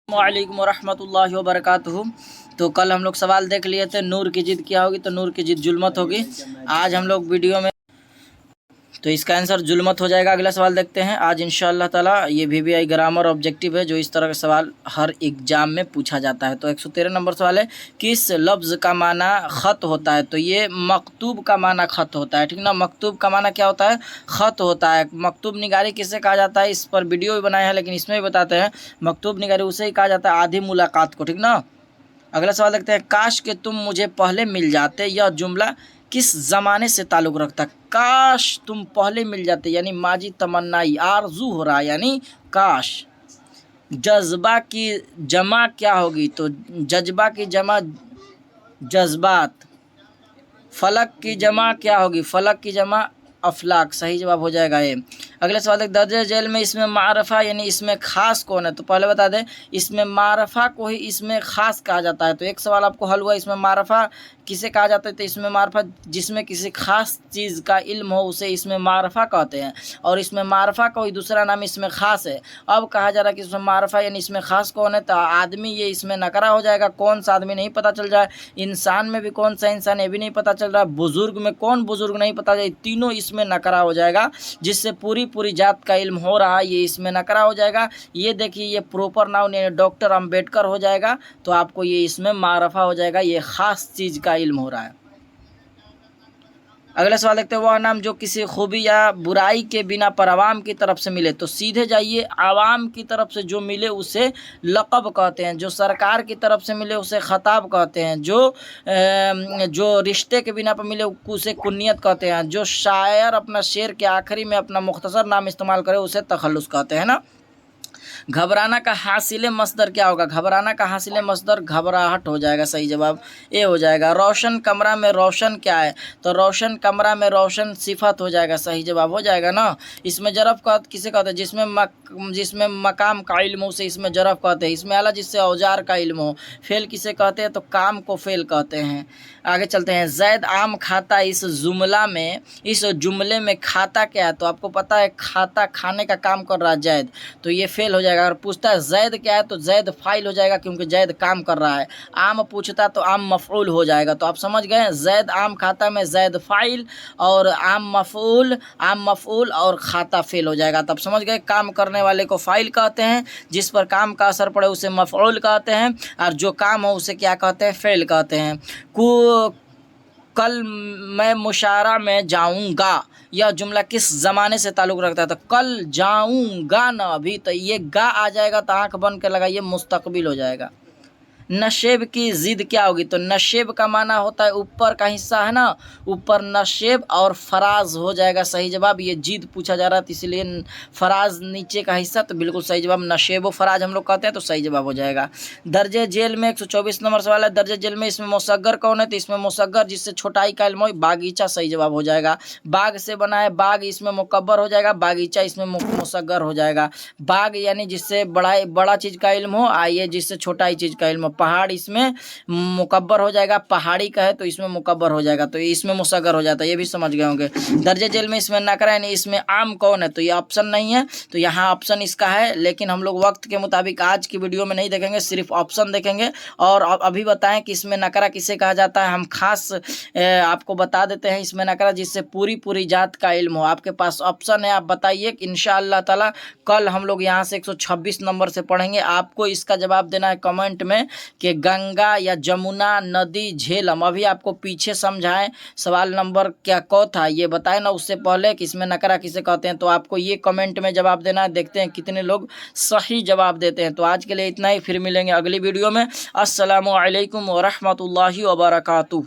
वालेकुम रहमतुल्लाहि व बरकातुहू। तो कल हम लोग सवाल देख लिए थे नूर की जिद क्या होगी, तो नूर की जिद जुल्मत होगी। आज हम लोग वीडियो में तो इसका आंसर जुल्मत हो जाएगा। अगला सवाल देखते हैं आज इंशाअल्लाह ताला। ये VVI ग्रामर ऑब्जेक्टिव है जो इस तरह का सवाल हर एग्जाम में पूछा जाता है। तो 113 नंबर सवाल है, किस लफ्ज़ का माना ख़त होता है? तो ये मकतूब का माना ख़त होता है, ठीक ना। मकतूब का माना क्या होता है? ख़त होता है। मकतूब निगारी किसे कहा जाता है? इस पर वीडियो भी बनाया है, लेकिन इसमें भी बताते हैं। मकतूब निगारी उसे ही कहा जाता है आधी मुलाकात को, ठीक ना। अगला सवाल देखते हैं, काश के तुम मुझे पहले मिल जाते, यह जुमला किस ज़माने से ताल्लुक़ रखता है? काश तुम पहले मिल जाते यानी माजी तमन्नाई, आरजू हो रहा है यानी काश। जज्बा की जमा क्या होगी? तो जज्बा की जमा जज्बात। फलक की जमा क्या होगी? फलक की जमा अफलाक। सही जवाब हो जाएगा ये। अगले सवाल एक, दर्जे जेल में इसमें मारफा यानी इसमें खास कौन है? तो पहले बता दें, इसमें मारफा को ही इसमें खास कहा जाता है। तो एक सवाल आपको हल हुआ, इसमें मारफा किसे कहा जाता है? तो इसमें मारफा जिसमें किसी खास चीज़ का इल्म हो उसे इसमें मारफा कहते हैं, और इसमें मारफा का ही दूसरा नाम इसमें खास है। अब कहा जा रहा है कि इसमें मारफा यानी इसमें खास कौन है? तो आदमी, ये इसमें नकरा हो जाएगा। कौन सा आदमी नहीं पता चल जाए। इंसान में भी कौन सा इंसान ये भी नहीं पता चल रहा। बुजुर्ग में कौन बुजुर्ग नहीं पता जाए। तीनों इसमें नकरा हो जाएगा, जिससे पूरी जात का इल्म हो रहा है ये इसमें नकरा हो जाएगा। ये देखिए, ये प्रॉपर नाउन यानी डॉक्टर अम्बेडकर हो जाएगा, तो आपको ये इसमें मारफा हो जाएगा, ये खास चीज़ का इल्म हो रहा है। अगला सवाल देखते हैं, वह नाम जो किसी खूबी या बुराई के बिना पर आवाम की तरफ से मिले। तो सीधे जाइए, आवाम की तरफ से जो मिले उसे लक़ब कहते हैं, जो सरकार की तरफ से मिले उसे ख़ताब कहते हैं, जो रिश्ते के बिना पर मिले उसे कुन्नियत कहते हैं, जो शायर अपना शेर के आखिरी में अपना मुख्तसर नाम इस्तेमाल करे उसे तखल्लुस कहते हैं ना। घबराना का हासिल मसदर क्या होगा? घबराना का हासिल मसदर घबराहट हो जाएगा। सही जवाब ए हो जाएगा। रोशन कमरा में रोशन क्या है? तो रोशन कमरा में रोशन सिफत हो जाएगा। सही जवाब हो जाएगा ना। इसमें जरफ का किसे कहते हैं? जिसमें मकाम का इल्म हो उसे इसमें जरफ कहते हैं। इसमें आला जिससे औजार का इल्म हो। फेल किसे कहते हैं? तो काम को फेल कहते हैं। आगे चलते हैं, जैद आम खाता। इस जुमले में खाता क्या है? तो आपको पता है खाता खाने का काम कर रहा है जैद, तो ये फेल हो जाएगा। अगर पूछता है जैद क्या है तो जैद फाइल हो जाएगा, क्योंकि जैद काम कर रहा है। आम पूछता तो आम मफऊल हो जाएगा। तो आप समझ गए, जैद आम खाता में जैद फाइल और आम मफऊल और खाता फेल हो जाएगा। तो आप समझ गए, काम करने वाले को फाइल कहते हैं, जिस पर काम का असर पड़े उसे मफऊल कहते हैं, और जो काम हो उसे क्या कहते हैं? फेल कहते हैं। कल मैं मुशारा में जाऊंगा, यह जुमला किस ज़माने से ताल्लुक़ रखता है? तो कल जाऊंगा ना अभी, तो ये गा आ जाएगा, तो आँख बंद कर लगाइए, मुस्तकबिल हो जाएगा। नशेब की ज़िद क्या होगी? तो नशेब का माना होता है ऊपर का हिस्सा है ना, ऊपर नशेब और फराज हो जाएगा। सही जवाब। ये जिद पूछा जा रहा था इसलिए फराज नीचे का हिस्सा, तो बिल्कुल सही जवाब नशेब व फराज हम लोग कहते हैं, तो सही जवाब हो जाएगा। दर्जे जेल में 124 नंबर सवाल है, दर्जे जेल में इसमें मुसग्गर कौन है? तो इसमें मुसग्गर जिससे छोटाई का इल्म हो, बागीचा सही जवाब हो जाएगा। बाग से बना है, बाग इसमें मुकब्बर हो जाएगा, बागीचा इसमें मुसग्गर हो जाएगा। बाग यानी जिससे बड़ा चीज़ का इल्म हो, आइए जिससे छोटाई चीज़ का इल्म हो। पहाड़ इसमें मुकब्बर हो जाएगा, पहाड़ी का है तो इसमें मुकब्बर हो जाएगा, तो इसमें मुसग्गर हो जाता है। ये भी समझ गए होंगे। दर्जे जेल में इसमें नकरा यानी इसमें आम कौन है? तो ये ऑप्शन नहीं है, तो यहाँ ऑप्शन इसका है, लेकिन हम लोग वक्त के मुताबिक आज की वीडियो में नहीं देखेंगे, सिर्फ ऑप्शन देखेंगे। और अभी बताएं कि इसमें नकरा किसे कहा जाता है। हम खास आपको बता देते हैं इसमें नकरा जिससे पूरी जात का इल्म हो। आपके पास ऑप्शन है, आप बताइए। इंशाअल्लाह ताला कल हम लोग यहाँ से 126 नंबर से पढ़ेंगे। आपको इसका जवाब देना है कमेंट में कि गंगा या जमुना, नदी, झेलम। अभी आपको पीछे समझाएं सवाल नंबर क्या था ये बताएं ना, उससे पहले कि इसमें नकरा किसे कहते हैं। तो आपको ये कमेंट में जवाब देना है। देखते हैं कितने लोग सही जवाब देते हैं। तो आज के लिए इतना ही, फिर मिलेंगे अगली वीडियो में। अस्सलामु अलैकुम व रहमतुल्लाहि व बरकातुहू।